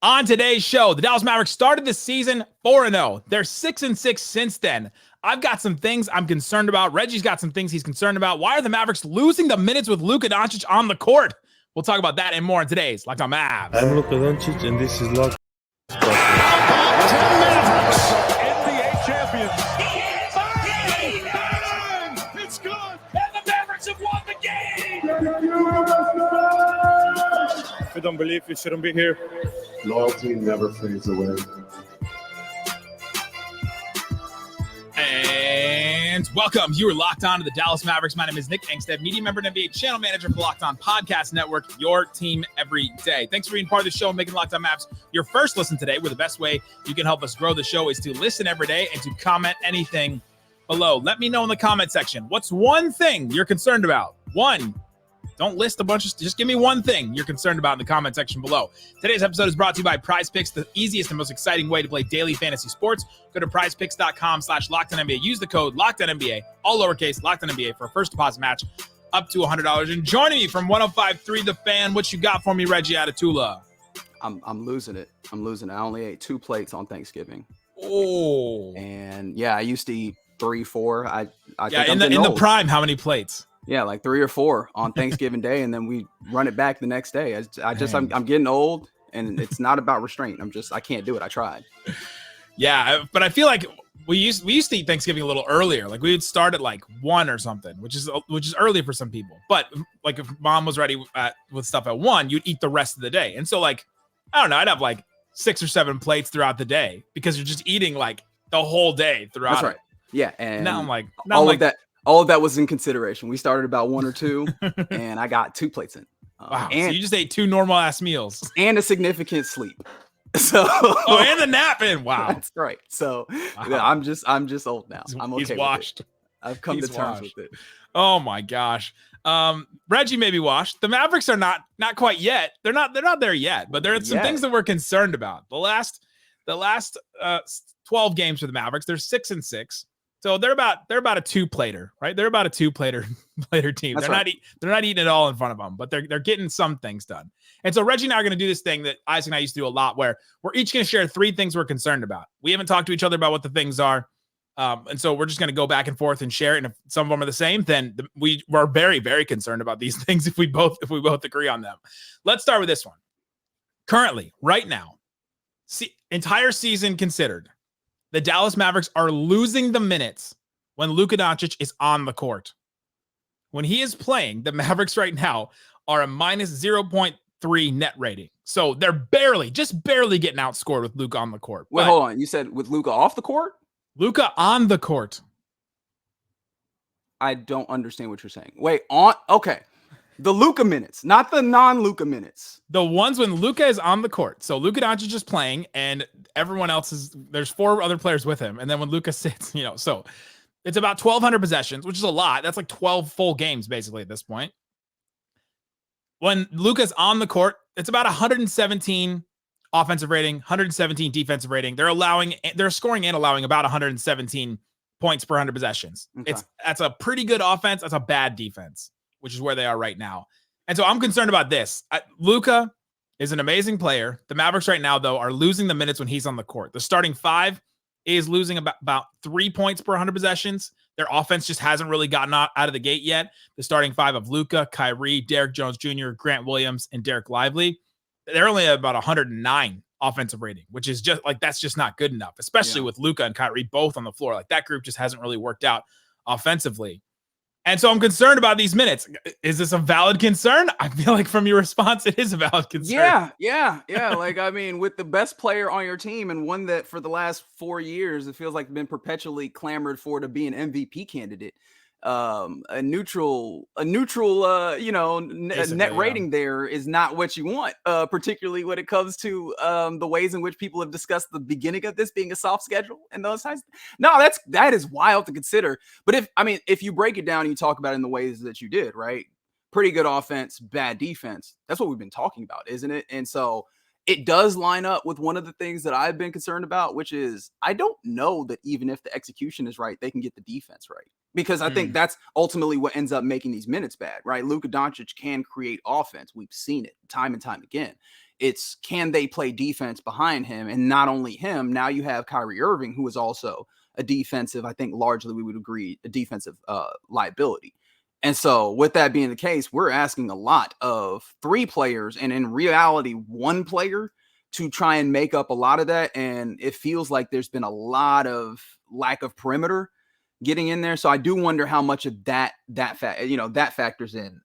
On today's show, the Dallas Mavericks started the season 4-0. They're 6-6 since then. I've got some things I'm concerned about. Reggie's got some things he's concerned about. Why are the Mavericks losing the minutes with Luka Doncic on the court? We'll talk about that and more in today's Locked On Mavs. I'm Luka Doncic, and this is Locked On Sportsbook. Mavericks, NBA champions. It's good, and the Mavericks have won the game. If you don't believe, you shouldn't be here. Loyalty never fades away. And welcome. You are locked on to the Dallas Mavericks. My name is Nick Angstadt, media member and NBA channel manager for the Locked On Podcast Network, your team every day. Thanks for being part of the show and making Locked On Mavs your first listen today, where the best way you can help us grow the show is to listen every day and to comment anything below. Let me know in the comment section, what's one thing you're concerned about? One. Don't list a bunch of, just give me one thing you're concerned about in the comment section below. Today's episode is brought to you by Prize Picks, the easiest and most exciting way to play daily fantasy sports. Go to prizepicks.com/LockedOnNBA. Use the code LockedOnNBA, all lowercase, LockedOnNBA, for a first deposit match up to $100. And joining me from 105.3 The Fan, what you got for me, Reggie Adetula? I'm losing it. I only ate 2 plates on Thanksgiving. Oh. And yeah, I used to eat 3, 4. I think in the prime, how many plates? Yeah, like 3 or 4 on Thanksgiving Day, and then we run it back the next day. I'm getting old, and it's not about restraint. I can't do it. I tried. Yeah, but I feel like we used to eat Thanksgiving a little earlier. Like we would start at like 1 or something, which is early for some people. But like if mom was ready with stuff at 1, you'd eat the rest of the day. And so like, I don't know, I'd have like 6 or 7 plates throughout the day because you're just eating like the whole day throughout. That's right. Yeah, and now I'm like, all of that was in consideration. We started about 1 or 2, and I got 2 plates in. Wow! So you just ate 2 normal ass meals and a significant sleep. So and the nap in. Wow, that's right. So wow. I'm just old now. I'm okay. He's washed. With it. I've come to terms with it. Oh my gosh. Reggie may be washed. The Mavericks are not quite yet. They're not there yet. But there are some things that we're concerned about. The last 12 games for the Mavericks, they're 6-6. So they're about a 2-plater, right? They're about a 2-plater team. They're not eating it all in front of them, but they're getting some things done. And so Reggie and I are going to do this thing that Isaac and I used to do a lot, where we're each going to share 3 things we're concerned about. We haven't talked to each other about what the things are, and so we're just going to go back and forth and share it. And if some of them are the same, then we're very, very concerned about these things if we both agree on them. Let's start with this one. Currently, right now, entire season considered, the Dallas Mavericks are losing the minutes when Luka Doncic is on the court. When he is playing, the Mavericks right now are a minus 0.3 net rating. So they're just barely getting outscored with Luka on the court. Wait, hold on. You said with Luka off the court? Luka on the court. I don't understand what you're saying. Wait, okay. The Luka minutes, not the non-Luka minutes. The ones when Luka is on the court. So Luka Doncic is playing and everyone else there's 4 other players with him. And then when Luka sits, so it's about 1,200 possessions, which is a lot. That's like 12 full games basically at this point. When Luka's on the court, it's about 117 offensive rating, 117 defensive rating. They're scoring and allowing about 117 points per 100 possessions. Okay. That's a pretty good offense. That's a bad defense, which is where they are right now. And so I'm concerned about this. Luka is an amazing player. The Mavericks right now, though, are losing the minutes when he's on the court. The starting 5 is losing about 3 points per 100 possessions. Their offense just hasn't really gotten out of the gate yet. The starting 5 of Luka, Kyrie, Derrick Jones Jr., Grant Williams, and Derek Lively, they're only at about 109 offensive rating, which is just like, that's just not good enough, especially with Luka and Kyrie both on the floor. Like that group just hasn't really worked out offensively. And so I'm concerned about these minutes. Is this a valid concern? I feel like from your response, it is a valid concern. Yeah. Like, I mean, with the best player on your team and one that for the last 4 years, it feels like been perpetually clamored for to be an MVP candidate. A neutral, net rating there is not what you want, particularly when it comes to the ways in which people have discussed the beginning of this being a soft schedule and those types. No, that is wild to consider. But if you break it down and you talk about it in the ways that you did, right? Pretty good offense, bad defense. That's what we've been talking about, isn't it? And so it does line up with one of the things that I've been concerned about, which is I don't know that even if the execution is right, they can get the defense right. Because I think that's ultimately what ends up making these minutes bad, right? Luka Doncic can create offense. We've seen it time and time again. It's can they play defense behind him? And not only him, now you have Kyrie Irving, who is also a defensive, I think largely we would agree, a defensive liability. And so with that being the case, we're asking a lot of 3 players and in reality, 1 player to try and make up a lot of that. And it feels like there's been a lot of lack of perimeter getting in there. So I do wonder how much of that factors in.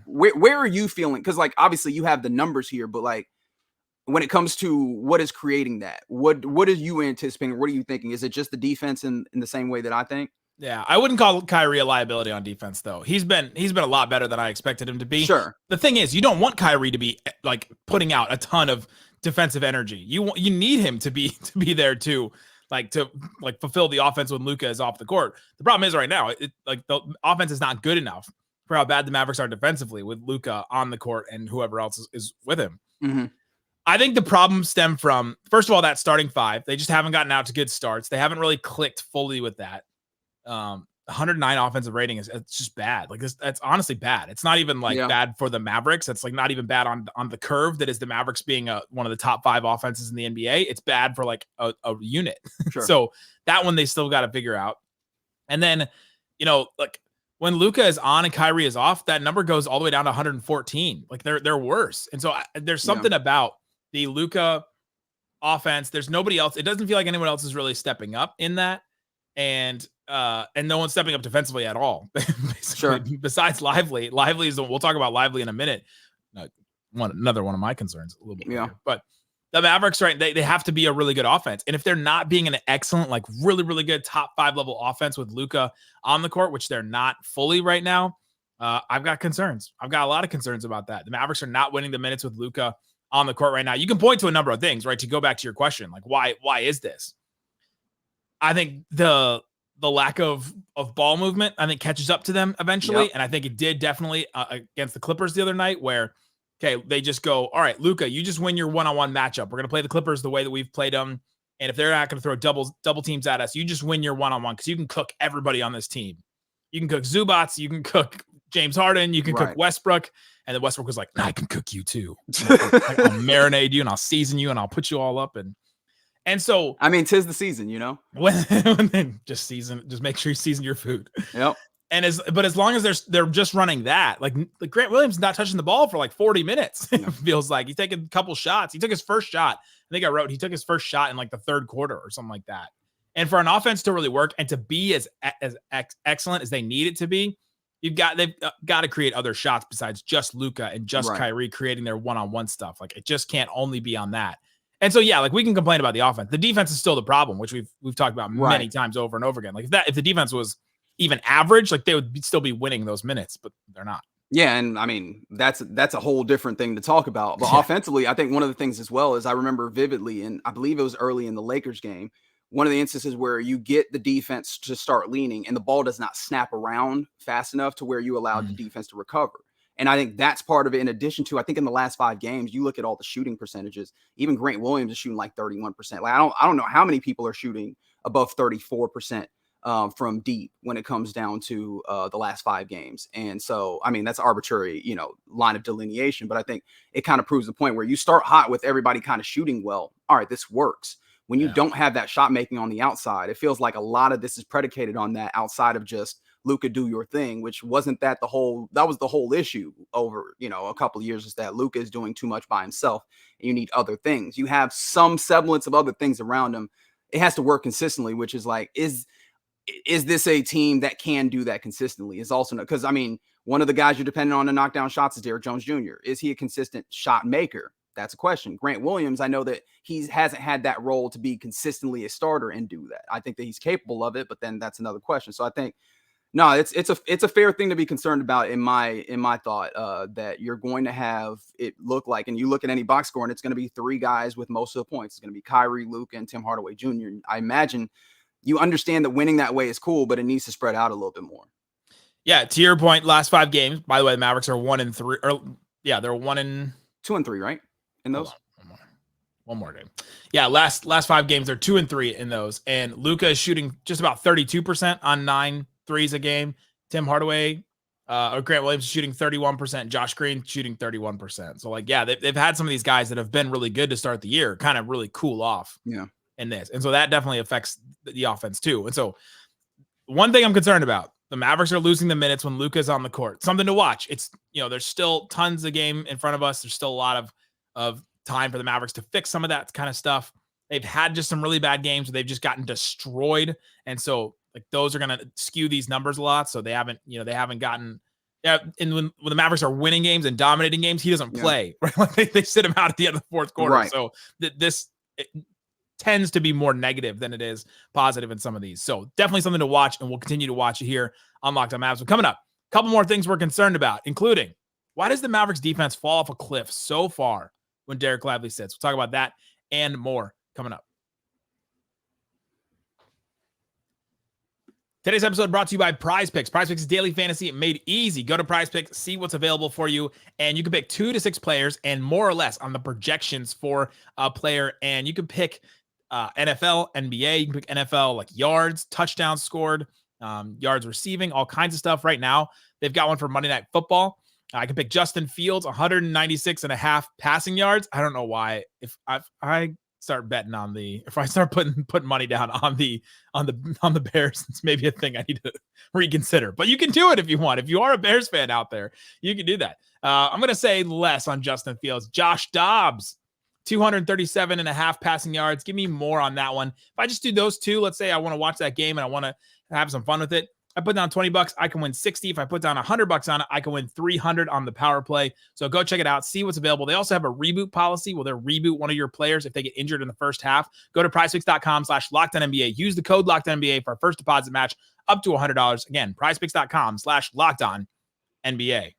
Where are you feeling? Because like obviously you have the numbers here, but like when it comes to what is creating that, what are you anticipating? What are you thinking? Is it just the defense in the same way that I think? Yeah, I wouldn't call Kyrie a liability on defense though. He's been a lot better than I expected him to be. Sure. The thing is, you don't want Kyrie to be like putting out a ton of defensive energy. You need him to be there too. To fulfill the offense when Luka is off the court. The problem is right now, the offense is not good enough for how bad the Mavericks are defensively with Luka on the court and whoever else is with him. Mm-hmm. I think the problems stem from, first of all, that starting 5. They just haven't gotten out to good starts. They haven't really clicked fully with that. 109 offensive rating it's just bad. Like that's honestly bad. It's not even bad for the Mavericks. It's like not even bad on the curve that is the Mavericks being one of the top 5 offenses in the NBA. It's bad for like a unit. Sure. So that one they still got to figure out. And then, like when Luka is on and Kyrie is off, that number goes all the way down to 114. Like they're worse. And so there's something about the Luka offense. There's nobody else. It doesn't feel like anyone else is really stepping up in that. And no one's stepping up defensively at all. Sure. Besides Lively. Lively is we'll talk about Lively in a minute. Another one of my concerns a little bit. Yeah. Later. But the Mavericks, right? They have to be a really good offense. And if they're not being an excellent, like really, really good top 5 level offense with Luka on the court, which they're not fully right now, I've got concerns. I've got a lot of concerns about that. The Mavericks are not winning the minutes with Luka on the court right now. You can point to a number of things, right? To go back to your question, like why is this? I think the lack of ball movement, I think catches up to them eventually. Yep. And I think it did definitely against the Clippers the other night where, okay, they just go, all right, Luka, you just win your one-on-one matchup. We're going to play the Clippers the way that we've played them. And if they're not going to throw double teams at us, you just win your one-on-one because you can cook everybody on this team. You can cook Zubats, you can cook James Harden, you can cook Westbrook. And then Westbrook was like, I can cook you too. I'll marinate you and I'll season you and I'll put you all up. And so, I mean, 'tis the season, when just make sure you season your food. Yep. And as long as they're just running that, like Grant Williams not touching the ball for like 40 minutes, it feels like he's taking a couple shots. He took his first shot. I think I wrote, he took his first shot in like the 3rd quarter or something like that. And for an offense to really work and to be as excellent as they need it to be, they've got to create other shots besides just Luka and just Kyrie creating their one-on-one stuff. Like it just can't only be on that. And so, yeah, like we can complain about the offense. The defense is still the problem, which we've talked about many times over and over again. Like if the defense was even average, like they would still be winning those minutes, but they're not. Yeah, and I mean that's a whole different thing to talk about. But offensively, I think one of the things as well is I remember vividly, and I believe it was early in the Lakers game, one of the instances where you get the defense to start leaning and the ball does not snap around fast enough to where you allowed the defense to recover. And I think that's part of it. In addition to, I think in the last 5 games, you look at all the shooting percentages. Even Grant Williams is shooting like 31%. Like I don't know how many people are shooting above 34% from deep when it comes down to the last 5 games. And so, I mean, that's arbitrary, line of delineation. But I think it kind of proves the point where you start hot with everybody kind of shooting well. All right, this works. When you don't have that shot making on the outside, it feels like a lot of this is predicated on that outside of just Luka do your thing, which wasn't that was the whole issue over, a couple of years, is that Luka is doing too much by himself and you need other things. You have some semblance of other things around him. It has to work consistently, which is like, is this a team that can do that consistently? Is also because I mean, one of the guys you're depending on to knock down shots is Derrick Jones Jr. Is he a consistent shot maker? That's a question. Grant Williams, I know that he hasn't had that role to be consistently a starter and do that. I think that he's capable of it, but then that's another question. So I think, no, it's a fair thing to be concerned about in my thought, that you're going to have it look like, and you look at any box score and it's going to be 3 guys with most of the points. It's going to be Kyrie, Luka, and Tim Hardaway Jr. I imagine you understand that winning that way is cool, but it needs to spread out a little bit more. Yeah, to your point, last 5 games, by the way, the Mavericks are 1-3, or yeah, they're 2-3, right? In those? One more game. Yeah, last 5 games, they're 2-3 in those. And Luka is shooting just about 32% on 9 threes a game. Tim Hardaway, Or Grant Williams shooting 31%, Josh Green shooting 31%. So like, yeah, they've had some of these guys that have been really good to start the year kind of really cool off in this. And so that definitely affects the offense too. And so one thing I'm concerned about, the Mavericks are losing the minutes when Luka's on the court. Something to watch. It's, there's still tons of game in front of us. There's still a lot of time for the Mavericks to fix some of that kind of stuff. They've had just some really bad games where they've just gotten destroyed. And so like those are going to skew these numbers a lot. So they haven't gotten, and when the Mavericks are winning games and dominating games, he doesn't play, right? Like they sit him out at the end of the fourth quarter. Right. So this tends to be more negative than it is positive in some of these. So definitely something to watch, and we'll continue to watch it here on Locked On Mavs. But coming up, a couple more things we're concerned about, including why does the Mavericks defense fall off a cliff so far when Dereck Lively sits? We'll talk about that and more coming up. Today's episode brought to you by Prize Picks. Prize Picks is daily fantasy made easy. Go to Prize Picks, see what's available for you, and you can pick 2 to 6 players and more or less on the projections for a player. And you can pick NFL, NBA. You can pick NFL like yards, touchdowns scored, yards receiving, all kinds of stuff. Right now, they've got one for Monday Night Football. I can pick Justin Fields, 196.5 passing yards. I don't know why. If I start betting on if I start putting money down on the Bears, it's maybe a thing I need to reconsider. But you can do it if you want. If you are a Bears fan out there, you can do that. I'm going to say less on Justin Fields. Josh Dobbs, 237.5 passing yards. Give me more on that one. If I just do those two, let's say I want to watch that game and I want to have some fun with it, I put down $20, I can win 60. If I put down $100 on it, I can win 300 on the power play. So go check it out, see what's available. They also have a reboot policy where they'll reboot one of your players if they get injured in the first half. Go to prizepicks.com/LockedOnNBA. Use the code LockedOnNBA for our first deposit match up to $100. Again, prizepicks.com/LockedOnNBA.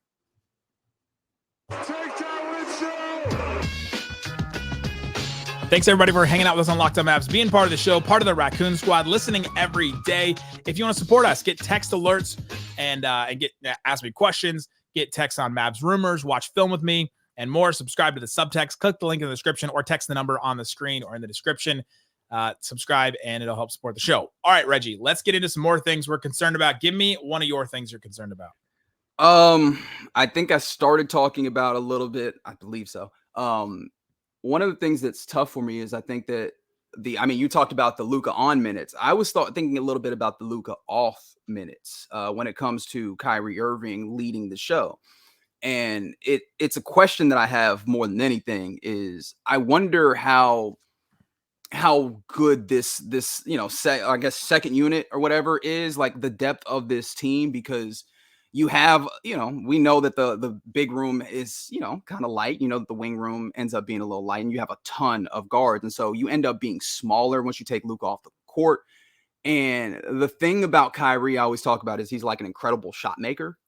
Thanks, everybody, for hanging out with us on Locked On Mavs, being part of the show, part of the Raccoon Squad, listening every day. If you want to support us, get text alerts and ask me questions, get texts on Mavs rumors, watch film with me, and more. Subscribe to the subtext. Click the link in the description or text the number on the screen or in the description. Subscribe, and it'll help support the show. All right, Reggie, let's get into some more things we're concerned about. Give me one of your things you're concerned about. I think I started talking about a little bit. I believe so. One of the things that's tough for me is I think that you talked about the Luka on minutes. I was thinking a little bit about the Luka off minutes when it comes to Kyrie Irving leading the show. And it's a question that I have more than anything is I wonder how good this second unit or whatever is, like the depth of this team, because you have, we know that the big room is, kind of light, the wing room ends up being a little light, and you have a ton of guards. And so you end up being smaller once you take Luka off the court. And the thing about Kyrie I always talk about is he's like an incredible shot maker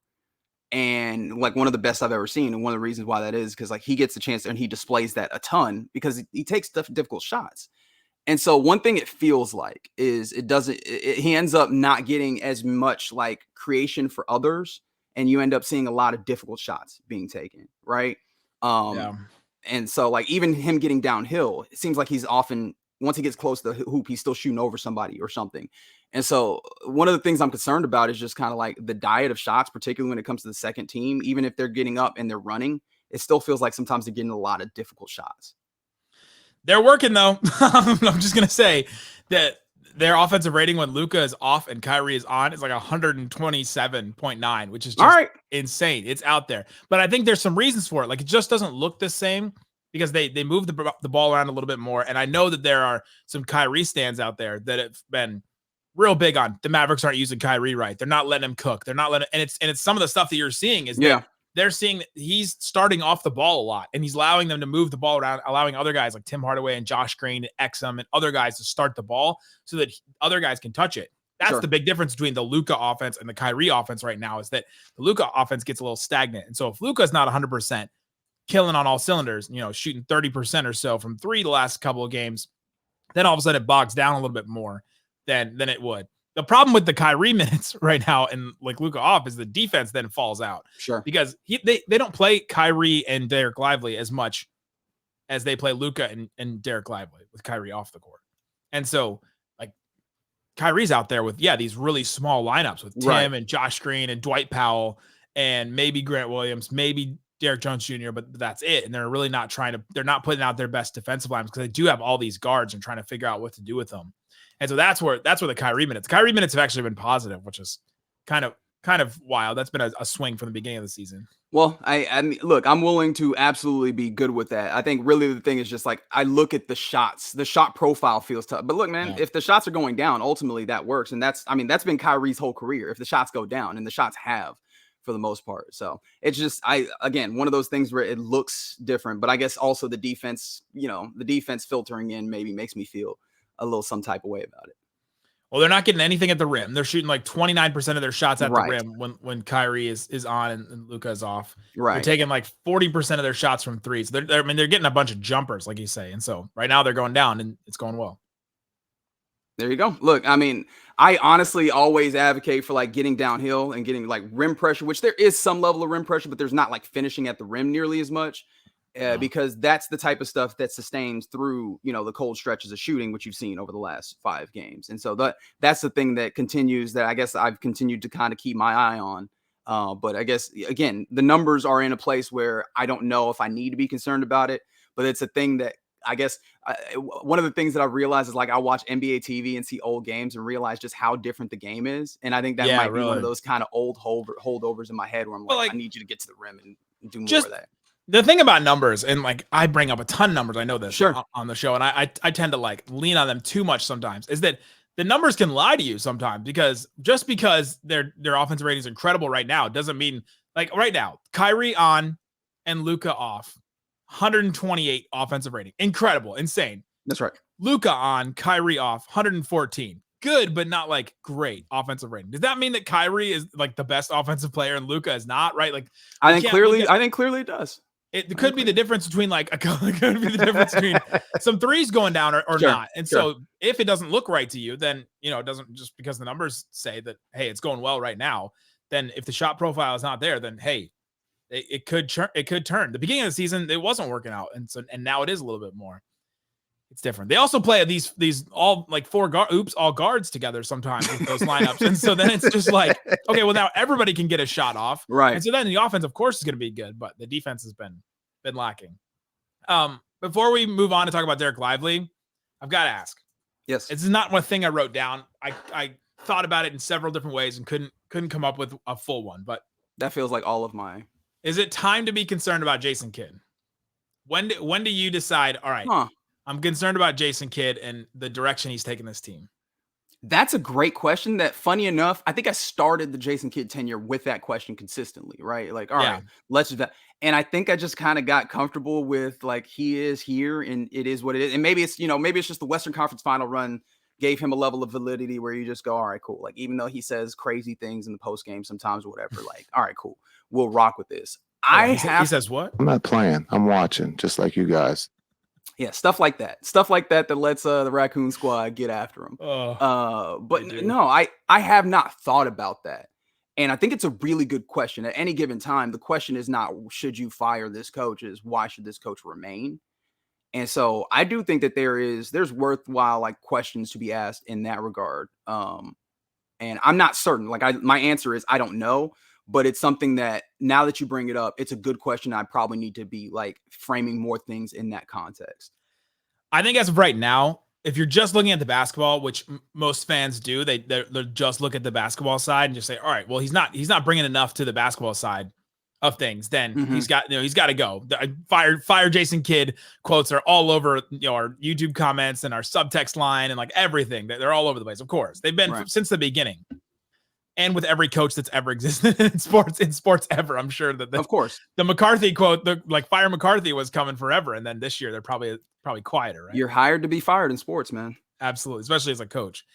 and like one of the best I've ever seen. And one of the reasons why that is because like he gets a chance and he displays that a ton because he takes difficult shots. And so one thing it feels like is he ends up not getting as much like creation for others, and you end up seeing a lot of difficult shots being taken, right? And so like even him getting downhill, it seems like he's often, once he gets close to the hoop, he's still shooting over somebody or something. And so one of the things I'm concerned about is just kind of like the diet of shots, particularly when it comes to the second team. Even if they're getting up and they're running, it still feels like sometimes they're getting a lot of difficult shots. They're working, though. I'm just going to say that their offensive rating when Luka is off and Kyrie is on is like 127.9, which is just insane. It's out there. But I think there's some reasons for it. Like, it just doesn't look the same because they move the ball around a little bit more. And I know that there are some Kyrie stands out there that have been real big on the Mavericks aren't using Kyrie right. They're not letting him cook. They're not letting, and it's some of the stuff that you're seeing is that they're seeing that he's starting off the ball a lot and he's allowing them to move the ball around, allowing other guys like Tim Hardaway and Josh Green and Exum and other guys to start the ball so that other guys can touch it. That's the big difference between the Luka offense and the Kyrie offense right now is that the Luka offense gets a little stagnant. And so if Luka's not 100% killing on all cylinders, shooting 30% or so from three the last couple of games, then all of a sudden it bogs down a little bit more than it would. The problem with the Kyrie minutes right now and like Luka off is the defense then falls out. Sure. Because they don't play Kyrie and Dereck Lively as much as they play Luka and Dereck Lively with Kyrie off the court. And so like Kyrie's out there with, these really small lineups with Tim and Josh Green and Dwight Powell and maybe Grant Williams, maybe Derrick Jones Jr., but that's it. And they're really not they're not putting out their best defensive lines because they do have all these guards and trying to figure out what to do with them. And so that's where the Kyrie minutes have actually been positive, which is kind of wild. That's been a swing from the beginning of the season. Well, I mean, look, I'm willing to absolutely be good with that. I think really the thing is just like, I look at the shots, the shot profile feels tough, but look, man, if the shots are going down, ultimately that works. And that's been Kyrie's whole career. If the shots go down, and the shots have for the most part. So it's just, again, one of those things where it looks different, but I guess also the defense filtering in maybe makes me feel a little some type of way about it. Well, they're not getting anything at the rim. They're shooting like 29% of their shots at the rim when Kyrie is on and Luka is off. Right. They're taking like 40% of their shots from threes. They're getting a bunch of jumpers, like you say. And so right now they're going down and it's going well. There you go. Look, I mean, I honestly always advocate for like getting downhill and getting like rim pressure, which there is some level of rim pressure, but there's not like finishing at the rim nearly as much. Because that's the type of stuff that sustains through, the cold stretches of shooting, which you've seen over the last 5 games. And so that's the thing that continues, that I guess I've continued to kind of keep my eye on. But I guess, again, the numbers are in a place where I don't know if I need to be concerned about it, but it's a thing that I guess one of the things that I realized is like I watch NBA TV and see old games and realize just how different the game is. And I think that might be one of those kind of old holdovers in my head where I'm like, I need you to get to the rim and do more of that. The thing about numbers, and like I bring up a ton of numbers, I know this on the show, and I tend to like lean on them too much sometimes, is that the numbers can lie to you sometimes, because just because their offensive rating is incredible right now doesn't mean, like right now, Kyrie on and Luka off, 128 offensive rating. Incredible, insane. That's right. Luka on, Kyrie off, 114. Good, but not like great offensive rating. Does that mean that Kyrie is like the best offensive player and Luka is not, right? Like I think clearly it does. It could be the difference between some threes going down or not. And so if it doesn't look right to you, then, it doesn't, just because the numbers say that, hey, it's going well right now, then if the shot profile is not there, then, hey, it could turn. The beginning of the season, it wasn't working out. And now it is a little bit more. It's different. They also play these all like all guards together sometimes with those lineups. And so then it's just like, okay, well now everybody can get a shot off. Right. And so then the offense, of course, is going to be good, but the defense has been lacking. Before we move on to talk about Derek Lively, I've got to ask. Yes. This is not one thing I wrote down. I thought about it in several different ways and couldn't come up with a full one, but that feels like all of my. Is it time to be concerned about Jason Kidd? When do you decide, all right, I'm concerned about Jason Kidd and the direction he's taking this team? That's a great question. That, funny enough, I think I started the Jason Kidd tenure with that question consistently, right? Like, all right, let's do that. And I think I just kind of got comfortable with like, he is here and it is what it is. And maybe it's, maybe it's just the Western Conference final run gave him a level of validity where you just go, all right, cool. Like, even though he says crazy things in the post game sometimes or whatever, like, all right, cool, we'll rock with this. He says what? I'm not playing. I'm watching, just like you guys. Yeah, stuff like that that lets the Raccoon Squad get after him. But no, I have not thought about that. And I think it's a really good question. At any given time, the question is not, should you fire this coach? Is why should this coach remain? And so I do think that there's worthwhile like questions to be asked in that regard. And I'm not certain. Like my answer is I don't know. But it's something that, now that you bring it up, it's a good question. I probably need to be like framing more things in that context. I think as of right now, if you're just looking at the basketball, which most fans do, they just look at the basketball side and just say, all right, well, he's not bringing enough to the basketball side of things. Then he's got to go. Fire Jason Kidd quotes are all over our YouTube comments and our subtext line and like everything. They're all over the place. Of course, they've been since the beginning. And with every coach that's ever existed in sports ever, I'm sure that of course the McCarthy quote, like fire McCarthy, was coming forever, and then this year they're probably quieter. Right? You're hired to be fired in sports, man. Absolutely, especially as a coach.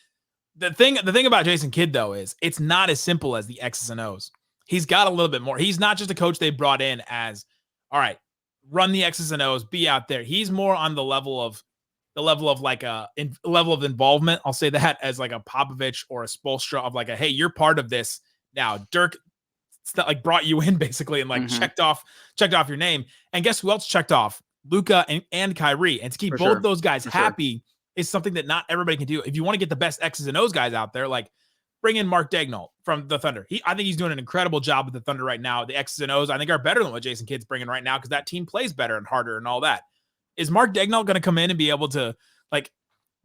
The thing about Jason Kidd though is it's not as simple as the X's and O's. He's got a little bit more. He's not just a coach they brought in as, all right, run the X's and O's, be out there. He's more on the level of like level of involvement. I'll say that as like a Popovich or a Spoelstra of like hey, you're part of this now. Dirk like brought you in basically and like checked off your name. And guess who else checked off? Luka and Kyrie. And to keep those guys happy is something that not everybody can do. If you want to get the best X's and O's guys out there, like bring in Mark Daigneault from the Thunder. I think he's doing an incredible job with the Thunder right now. The X's and O's, I think, are better than what Jason Kidd's bringing right now because that team plays better and harder and all that. Is Mark Daigneault going to come in and be able to, like,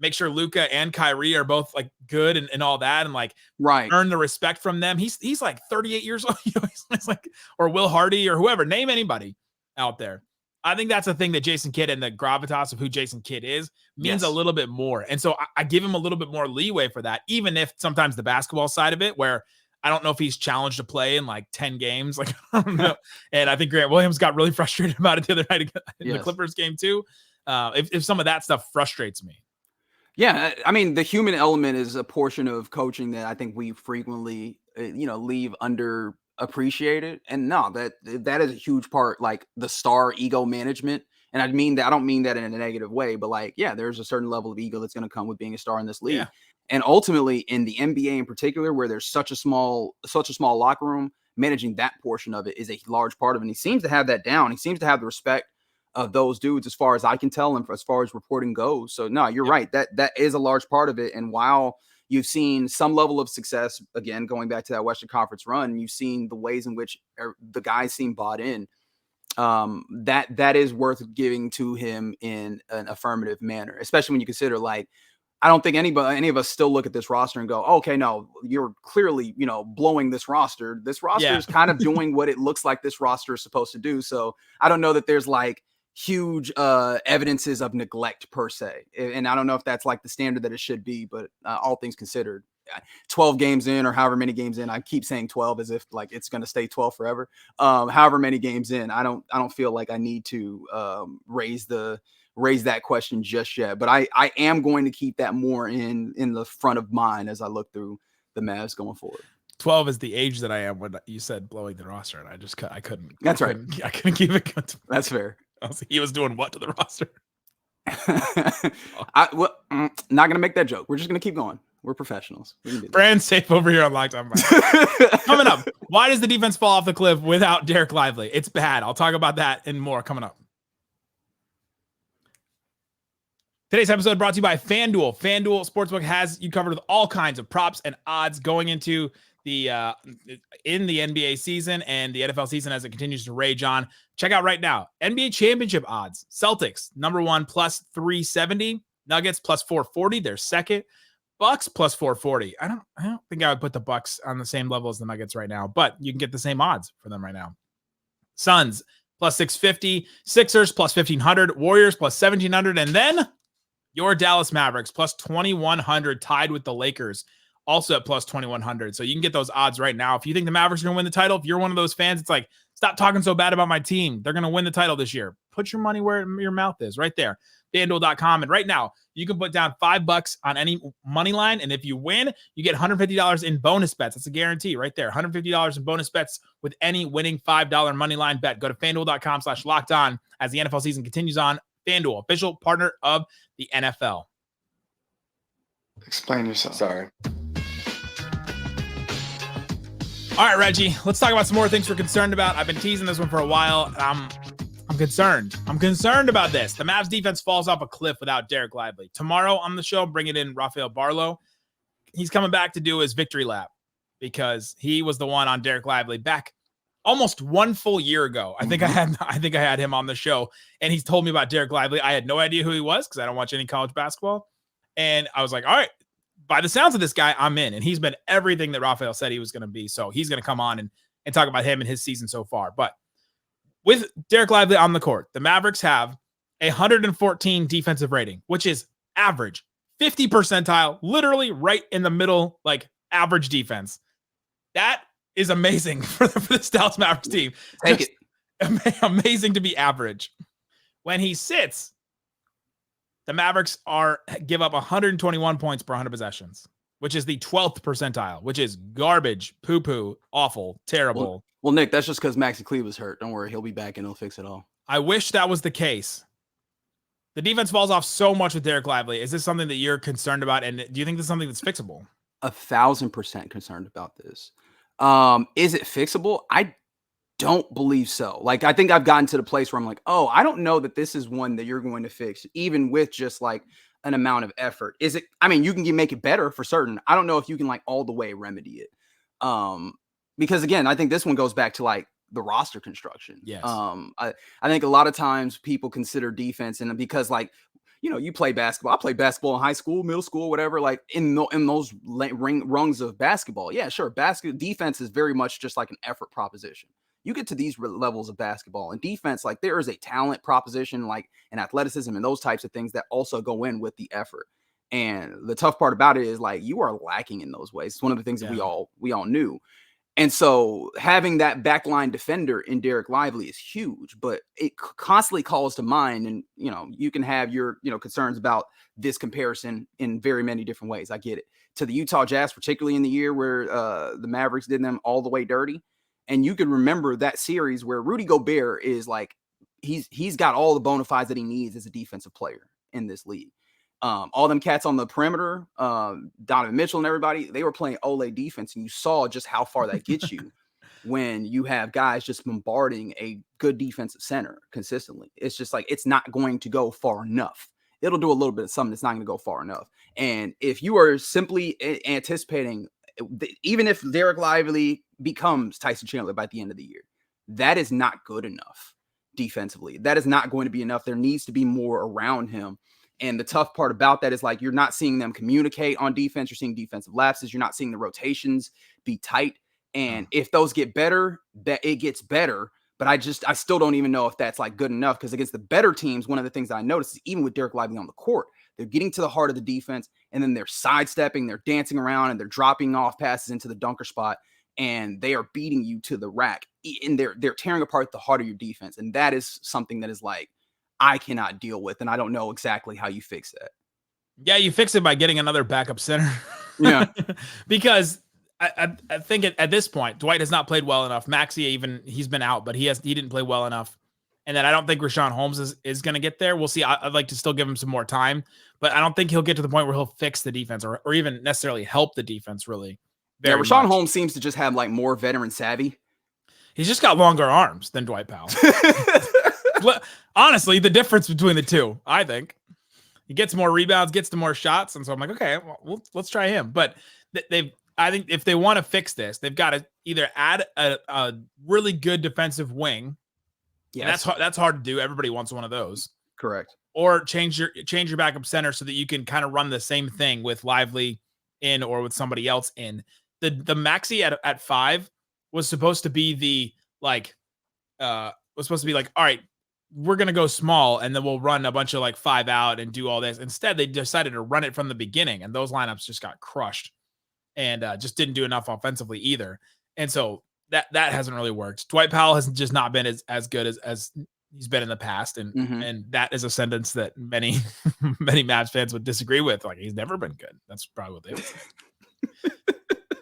make sure Luka and Kyrie are both, like, good and all that and, like, earn the respect from them? He's like 38 years old. He's like, or Will Hardy or whoever. Name anybody out there. I think that's the thing that Jason Kidd and the gravitas of who Jason Kidd is means a little bit more. And so I give him a little bit more leeway for that, even if sometimes the basketball side of it, where I don't know if he's challenged to play in like 10 games. Like, I don't know. And I think Grant Williams got really frustrated about it the other night in the Clippers game too. If some of that stuff frustrates me. Yeah. I mean, the human element is a portion of coaching that I think we frequently, leave underappreciated. And no, that is a huge part, like the star ego management. And I don't mean that in a negative way, but like, yeah, there's a certain level of ego that's going to come with being a star in this league. Yeah. And ultimately in the NBA in particular, where there's such a small locker room, managing that portion of it is a large part of it. And he seems to have that down. He seems to have the respect of those dudes as far as I can tell and as far as reporting goes. So no, you're right. That is a large part of it. And while you've seen some level of success, again, going back to that Western Conference run, you've seen the ways in which the guys seem bought in. That is worth giving to him in an affirmative manner, especially when you consider, like, I don't think any of us still look at this roster and go, okay, no, you're clearly, blowing this roster. This roster is kind of doing what it looks like this roster is supposed to do. So I don't know that there's like huge evidences of neglect per se. And I don't know if that's like the standard that it should be, but all things considered, 12 games in or however many games in, I keep saying 12 as if like it's going to stay 12 forever. However many games in, I don't feel like I need to raise that question just yet, but I am going to keep that more in the front of mind as I look through the Mavs going forward. 12 is the age that I am when you said blowing the roster, and I couldn't. That's right. I couldn't keep it going. That's fair. He was doing what to the roster? Not gonna make that joke. We're just gonna keep going. We're professionals. Brand safe over here on Locked On. Coming up, why does the defense fall off the cliff without Derek Lively? It's bad. I'll talk about that and more coming up. Today's episode brought to you by FanDuel. FanDuel Sportsbook has you covered with all kinds of props and odds going into the in the NBA season and the NFL season as it continues to rage on. Check out right now NBA championship odds. Celtics #1 plus 370. Nuggets plus 440. They're second. Bucks plus 440. I don't think I would put the Bucks on the same level as the Nuggets right now, but you can get the same odds for them right now. Suns plus 650. Sixers plus 1500. Warriors plus 1700, and then your Dallas Mavericks plus 2100, tied with the Lakers, also at plus 2100. So you can get those odds right now. If you think the Mavericks are going to win the title, if you're one of those fans, it's like, stop talking so bad about my team. They're going to win the title this year. Put your money where your mouth is, right there. FanDuel.com. And right now, you can put down $5 on any money line. And if you win, you get $150 in bonus bets. That's a guarantee right there. $150 in bonus bets with any winning $5 money line bet. Go to FanDuel.com/LockedOn as the NFL season continues on. FanDuel, official partner of the NFL. Explain yourself. Sorry. All right, Reggie, let's talk about some more things we're concerned about. I've been teasing this one for a while. I'm concerned. I'm concerned about this. The Mavs defense falls off a cliff without Derek Lively. Tomorrow on the show, bringing in Rafael Barlow. He's coming back to do his victory lap because he was the one on Derek Lively back almost 1 full year ago. I think I had him on the show, and he's told me about Derek Lively. I had no idea who he was because I don't watch any college basketball. And I was like, all right, by the sounds of this guy, I'm in. And he's been everything that Rafael said he was going to be. So he's going to come on and talk about him and his season so far. But with Derek Lively on the court, the Mavericks have a 114 defensive rating, which is average, 50 percentile, literally right in the middle, like average defense. That is amazing for this Dallas Mavericks team. Take it. Amazing to be average. When he sits, the Mavericks give up 121 points per 100 possessions, which is the 12th percentile, which is garbage, poo-poo, awful, terrible. Well, Nick, that's just because Maxi Cleve was hurt. Don't worry, he'll be back and he'll fix it all. I wish that was the case. The defense falls off so much with Derek Lively. Is this something that you're concerned about? And do you think this is something that's fixable? 1,000% concerned about this. Is it fixable? I don't believe so. Like, I think I've gotten to the place where I'm like, oh, I don't know that this is one that you're going to fix, even with just like an amount of effort. Is it? I mean, you can make it better for certain. I don't know if you can like all the way remedy it. Because again, I think this one goes back to like the roster construction. Yes. I think a lot of times people consider defense, and because like, you know, you play basketball. I played basketball in high school, middle school, whatever. Like in those rungs of basketball, yeah, sure. Defense is very much just like an effort proposition. You get to these levels of basketball and defense, like there is a talent proposition, like an athleticism and those types of things that also go in with the effort. And the tough part about it is like you are lacking in those ways. It's one of the things that we all knew. And so having that backline defender in Derek Lively is huge, but it constantly calls to mind. And, you know, you can have your, you know, concerns about this comparison in very many different ways. I get it. To the Utah Jazz, particularly in the year where the Mavericks did them all the way dirty. And you can remember that series where Rudy Gobert is like, he's got all the bona fides that he needs as a defensive player in this league. All them cats on the perimeter, Donovan Mitchell and everybody, they were playing Ole defense, and you saw just how far that gets you when you have guys just bombarding a good defensive center consistently. It's just like, it's not going to go far enough. It'll do a little bit of something. It's not going to go far enough. And if you are simply anticipating, even if Derek Lively becomes Tyson Chandler by the end of the year, that is not good enough defensively. That is not going to be enough. There needs to be more around him. And the tough part about that is like, you're not seeing them communicate on defense. You're seeing defensive lapses. You're not seeing the rotations be tight. And if those get better, that it gets better. But I still don't even know if that's like good enough, because against the better teams, one of the things that I noticed is even with Derek Lively on the court, they're getting to the heart of the defense, and then they're sidestepping, they're dancing around, and they're dropping off passes into the dunker spot, and they are beating you to the rack. And they're tearing apart the heart of your defense. And that is something that is like, I cannot deal with, and I don't know exactly how you fix that. Yeah, you fix it by getting another backup center. Yeah. Because I think at this point, Dwight has not played well enough. Maxey, he's been out, but he didn't play well enough. And then I don't think Richaun Holmes is going to get there. We'll see. I'd like to still give him some more time, but I don't think he'll get to the point where he'll fix the defense or even necessarily help the defense really. Yeah, Richaun Holmes seems to just have like more veteran savvy. He's just got longer arms than Dwight Powell. Honestly, the difference between the two, I think. He gets more rebounds, gets to more shots, and so I'm like, okay, well, let's try him. But I think if they want to fix this, they've got to either add a really good defensive wing. Yeah, that's hard to do. Everybody wants one of those. Correct. Or change your backup center so that you can kind of run the same thing with Lively in or with somebody else in. The Maxey at 5 was supposed to be all right, we're going to go small and then we'll run a bunch of like 5 out and do all this. Instead, they decided to run it from the beginning, and those lineups just got crushed and just didn't do enough offensively either. And so that hasn't really worked. Dwight Powell has just not been as good as he's been in the past. And that is a sentence that many Mavs fans would disagree with. Like, he's never been good. That's probably what they would say.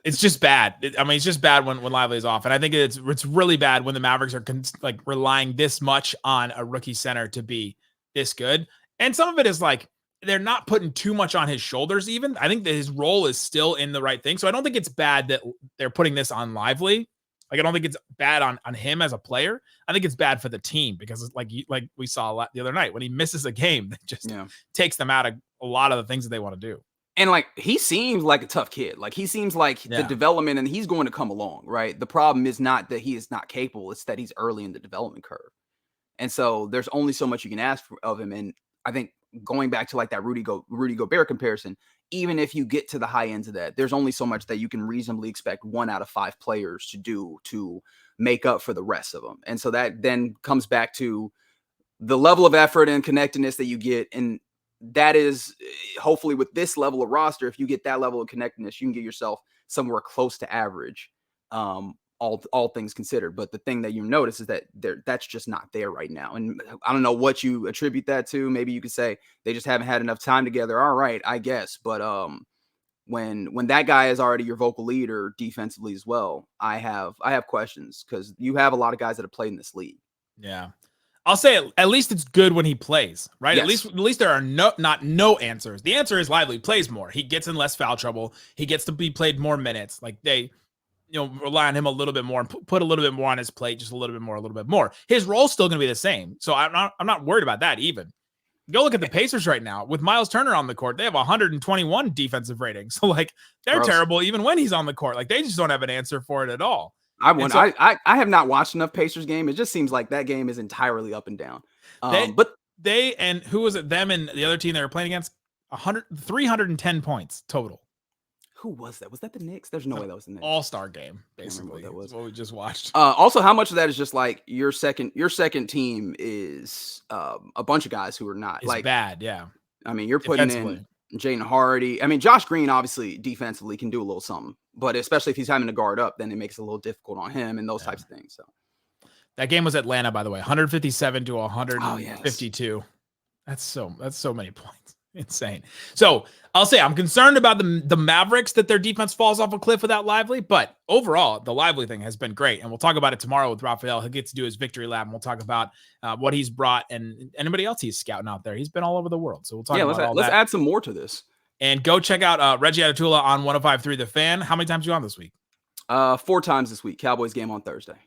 It's just bad. It's just bad when Lively is off. And I think it's really bad when the Mavericks are relying this much on a rookie center to be this good. And some of it is like, they're not putting too much on his shoulders even. I think that his role is still in the right thing. So I don't think it's bad that they're putting this on Lively. Like, I don't think it's bad on him as a player. I think it's bad for the team because it's like we saw the other night when he misses a game, that just takes them out of a lot of the things that they want to do. And like, he seems like a tough kid. Like, he seems like the development, and he's going to come along, right? The problem is not that he is not capable. It's that he's early in the development curve. And so there's only so much you can ask of him. And I think going back to like that Rudy Gobert comparison, even if you get to the high ends of that, there's only so much that you can reasonably expect 1 out of 5 players to do to make up for the rest of them. And so that then comes back to the level of effort and connectedness that you get. And that is hopefully with this level of roster, if you get that level of connectedness, you can get yourself somewhere close to average, all things considered. But the thing that you notice is that that's just not there right now. And I don't know what you attribute that to. Maybe you could say they just haven't had enough time together. All right, I guess. But when that guy is already your vocal leader defensively as well, I have questions, because you have a lot of guys that have played in this league. Yeah. I'll say at least it's good when he plays, right? Yes. At least there are no answers. The answer is Lively plays more. He gets in less foul trouble. He gets to be played more minutes. Like, they, rely on him a little bit more and put a little bit more on his plate, just a little bit more. His role's still going to be the same. So I'm not worried about that even. Go look at the Pacers right now with Miles Turner on the court. They have 121 defensive rating. So like they're Gross. terrible even when he's on the court. Like they just don't have an answer for it at all. I have not watched enough Pacers game. It just seems like that game is entirely up and down. But they and who was it? Them and the other team they were playing against 310 points total. Who was that? Was that the Knicks? There's no way that was the Knicks. All-star game, basically. That was what we just watched. Also, how much of that is just like your second team is a bunch of guys who are not It's like bad, yeah. I mean, you're putting in Jaden Hardy. I mean, Josh Green obviously defensively can do a little something, but especially if he's having to guard up, then it makes it a little difficult on him and those types of things. So that game was Atlanta, by the way, 157 to 152. Oh, yes. That's so many points. Insane. So I'll say I'm concerned about the Mavericks that their defense falls off a cliff without Lively, but overall the Lively thing has been great, and we'll talk about it tomorrow with Raphael. He'll get to do his victory lap, and we'll talk about what he's brought and anybody else he's scouting out there. He's been all over the world, so we'll talk about all that. Let's add some more to this. And go check out Reggie Adetula on 105.3 The Fan. How many times you on this week? 4 times this week. Cowboys game on Thursday.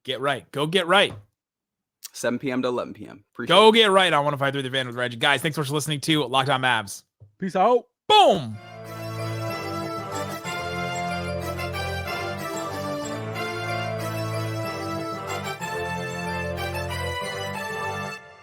Get right. Go get right. 7 p.m. to 11 p.m. Go get right on 105.3 The Fan with Reggie. Guys, thanks so much for listening to Locked On Mavs. Peace out. Boom.